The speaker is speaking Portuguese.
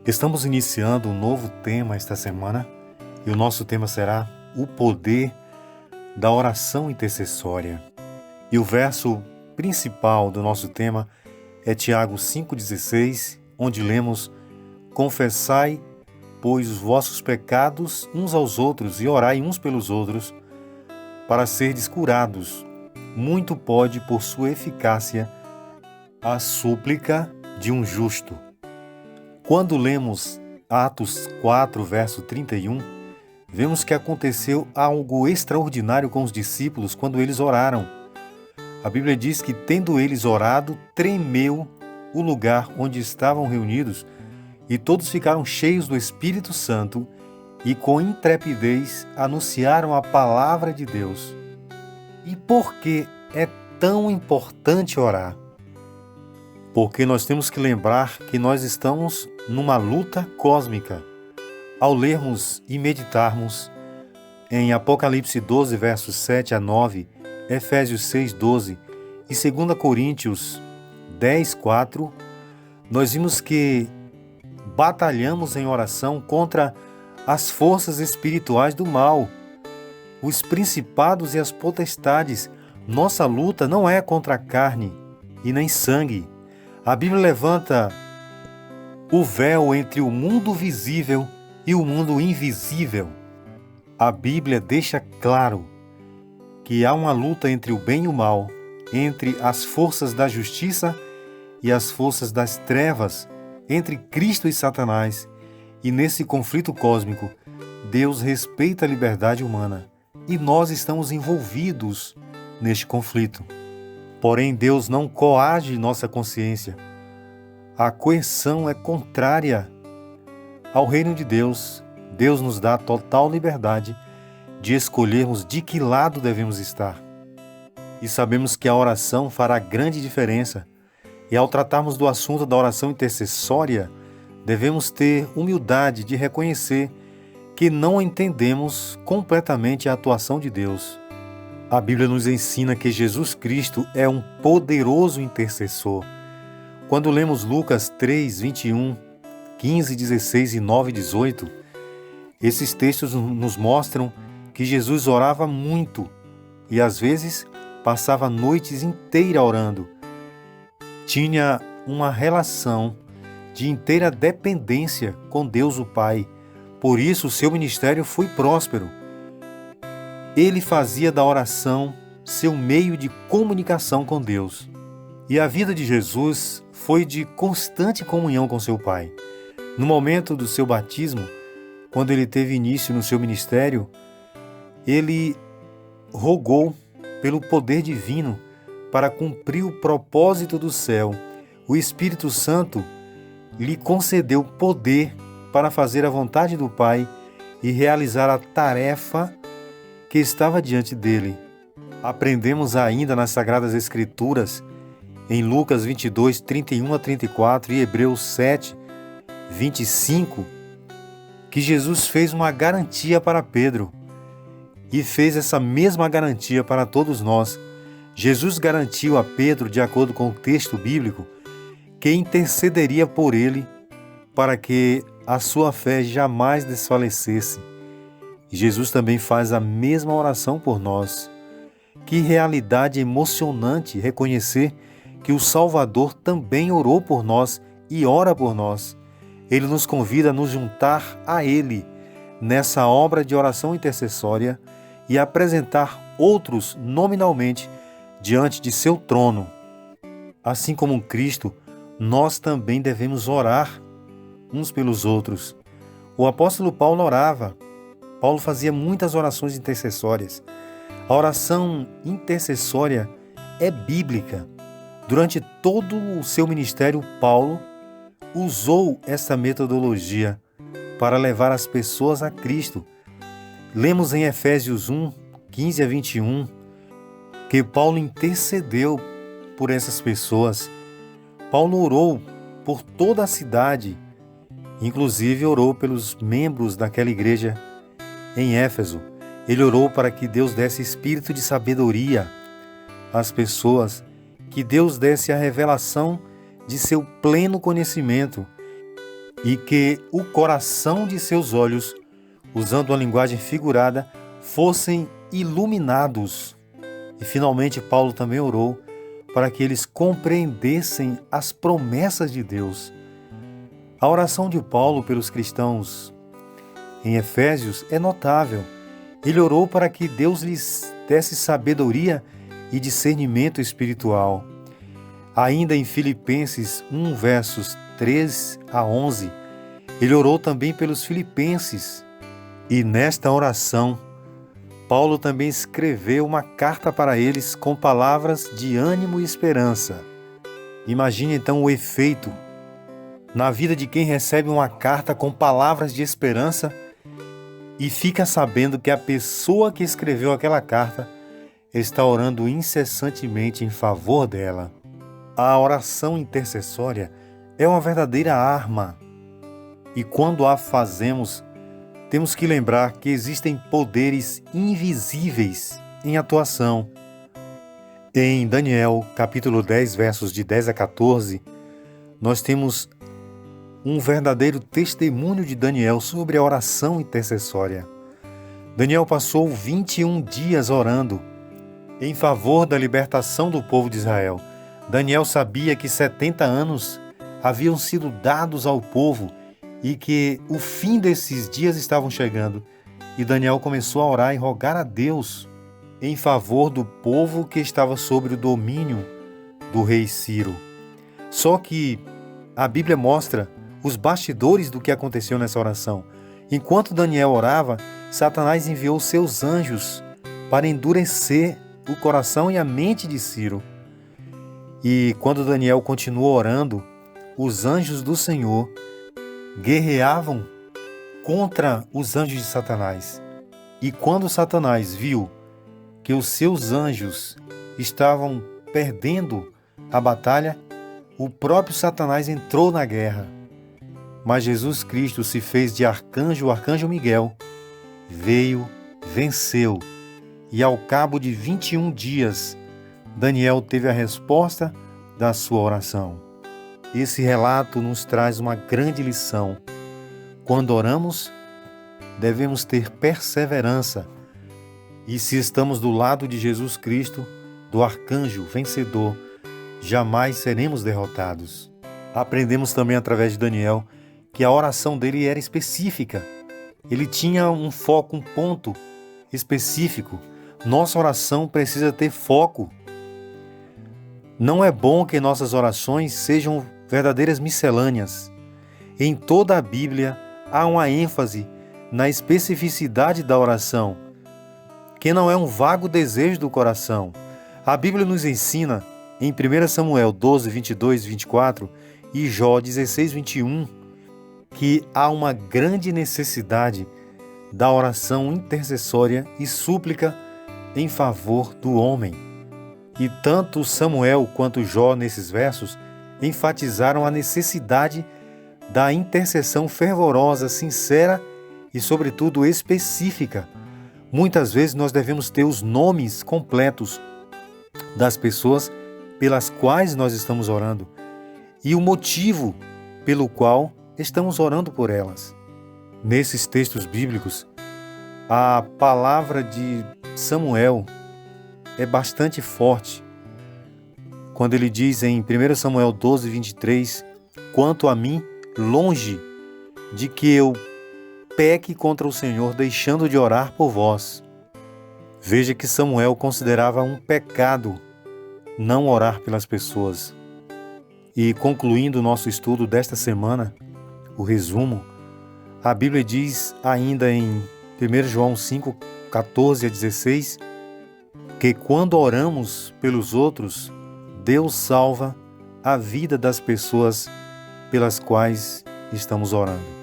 Estamos iniciando um novo tema esta semana e o nosso tema será o poder da oração intercessória. E o verso principal do nosso tema é Tiago 5,16, onde lemos: Confessai, pois, os vossos pecados uns aos outros e orai uns pelos outros, para serdes curados. Muito pode, por sua eficácia, a súplica de um justo. Quando lemos Atos 4, verso 31, vemos que aconteceu algo extraordinário com os discípulos quando eles oraram. A Bíblia diz que, tendo eles orado, tremeu o lugar onde estavam reunidos e todos ficaram cheios do Espírito Santo e com intrepidez anunciaram a palavra de Deus. E por que é tão importante orar? Porque nós temos que lembrar que nós estamos numa luta cósmica. Ao lermos e meditarmos em Apocalipse 12, versos 7 a 9, Efésios 6, 12 e 2 Coríntios 10, 4, nós vimos que batalhamos em oração contra as forças espirituais do mal, os principados e as potestades. Nossa luta não é contra a carne e nem sangue. A Bíblia levanta o véu entre o mundo visível e o mundo invisível. A Bíblia deixa claro que há uma luta entre o bem e o mal, entre as forças da justiça e as forças das trevas, entre Cristo e Satanás. E nesse conflito cósmico, Deus respeita a liberdade humana e nós estamos envolvidos neste conflito. Porém, Deus não coage nossa consciência. A coerção é contrária ao reino de Deus. Deus nos dá total liberdade de escolhermos de que lado devemos estar. E sabemos que a oração fará grande diferença. E ao tratarmos do assunto da oração intercessória, devemos ter humildade de reconhecer que não entendemos completamente a atuação de Deus. A Bíblia nos ensina que Jesus Cristo é um poderoso intercessor. Quando lemos Lucas 3, 21, 15, 16 e 9 e 18, esses textos nos mostram que Jesus orava muito e às vezes passava noites inteiras orando. Tinha uma relação de inteira dependência com Deus o Pai. Por isso o seu ministério foi próspero. Ele fazia da oração seu meio de comunicação com Deus. E a vida de Jesus foi de constante comunhão com seu Pai. No momento do seu batismo, quando ele teve início no seu ministério, ele rogou pelo poder divino para cumprir o propósito do céu. O Espírito Santo lhe concedeu poder para fazer a vontade do Pai e realizar a tarefa que estava diante dele. Aprendemos ainda nas Sagradas Escrituras, em Lucas 22, 31 a 34 e Hebreus 7, 25, que Jesus fez uma garantia para Pedro e fez essa mesma garantia para todos nós. Jesus garantiu a Pedro, de acordo com o texto bíblico, que intercederia por ele para que a sua fé jamais desfalecesse. Jesus também faz a mesma oração por nós. Que realidade emocionante reconhecer que o Salvador também orou por nós e ora por nós. Ele nos convida a nos juntar a Ele nessa obra de oração intercessória e apresentar outros nominalmente diante de seu trono. Assim como Cristo, nós também devemos orar uns pelos outros. O apóstolo Paulo orava. Paulo fazia muitas orações intercessórias. A oração intercessória é bíblica. Durante todo o seu ministério, Paulo usou essa metodologia para levar as pessoas a Cristo. Lemos em Efésios 1, 15 a 21, que Paulo intercedeu por essas pessoas. Paulo orou por toda a cidade, inclusive orou pelos membros daquela igreja em Éfeso. Ele orou para que Deus desse espírito de sabedoria às pessoas, que Deus desse a revelação de seu pleno conhecimento e que o coração de seus olhos, usando uma linguagem figurada, fossem iluminados. E finalmente Paulo também orou para que eles compreendessem as promessas de Deus. A oração de Paulo pelos cristãos em Efésios é notável. Ele orou para que Deus lhes desse sabedoria e discernimento espiritual. Ainda em Filipenses 1, versos 3 a 11, ele orou também pelos filipenses. E nesta oração, Paulo também escreveu uma carta para eles com palavras de ânimo e esperança. Imagine então o efeito na vida de quem recebe uma carta com palavras de esperança e fica sabendo que a pessoa que escreveu aquela carta está orando incessantemente em favor dela. A oração intercessória é uma verdadeira arma. E quando a fazemos, temos que lembrar que existem poderes invisíveis em atuação. Em Daniel, capítulo 10, versos de 10 a 14, nós temos um verdadeiro testemunho de Daniel sobre a oração intercessória. Daniel passou 21 dias orando em favor da libertação do povo de Israel. Daniel sabia que 70 anos haviam sido dados ao povo e que o fim desses dias estavam chegando. E Daniel começou a orar e rogar a Deus em favor do povo que estava sob o domínio do rei Ciro. Só que a Bíblia mostra os bastidores do que aconteceu nessa oração. Enquanto Daniel orava, Satanás enviou seus anjos para endurecer o coração e a mente de Ciro. E quando Daniel continuou orando, os anjos do Senhor guerreavam contra os anjos de Satanás. E quando Satanás viu que os seus anjos estavam perdendo a batalha, o próprio Satanás entrou na guerra. Mas Jesus Cristo se fez de arcanjo, o arcanjo Miguel, veio, venceu, e ao cabo de 21 dias, Daniel teve a resposta da sua oração. Esse relato nos traz uma grande lição. Quando oramos, devemos ter perseverança, e se estamos do lado de Jesus Cristo, do arcanjo vencedor, jamais seremos derrotados. Aprendemos também através de Daniel que a oração dele era específica. Ele tinha um foco, um ponto específico. Nossa oração precisa ter foco. Não é bom que nossas orações sejam verdadeiras miscelâneas. Em toda a Bíblia há uma ênfase na especificidade da oração, que não é um vago desejo do coração. A Bíblia nos ensina em 1 Samuel 12, 22 e 24 e Jó 16, 21, que há uma grande necessidade da oração intercessória e súplica em favor do homem. E tanto Samuel quanto Jó, nesses versos, enfatizaram a necessidade da intercessão fervorosa, sincera e, sobretudo, específica. Muitas vezes nós devemos ter os nomes completos das pessoas pelas quais nós estamos orando e o motivo pelo qual estamos orando por elas. Nesses textos bíblicos, a palavra de Samuel é bastante forte. Quando ele diz em 1 Samuel 12, 23, quanto a mim, longe de que eu peque contra o Senhor, deixando de orar por vós. Veja que Samuel considerava um pecado não orar pelas pessoas. E concluindo o nosso estudo desta semana, o resumo, a Bíblia diz ainda em 1 João 5, 14 a 16, que quando oramos pelos outros, Deus salva a vida das pessoas pelas quais estamos orando.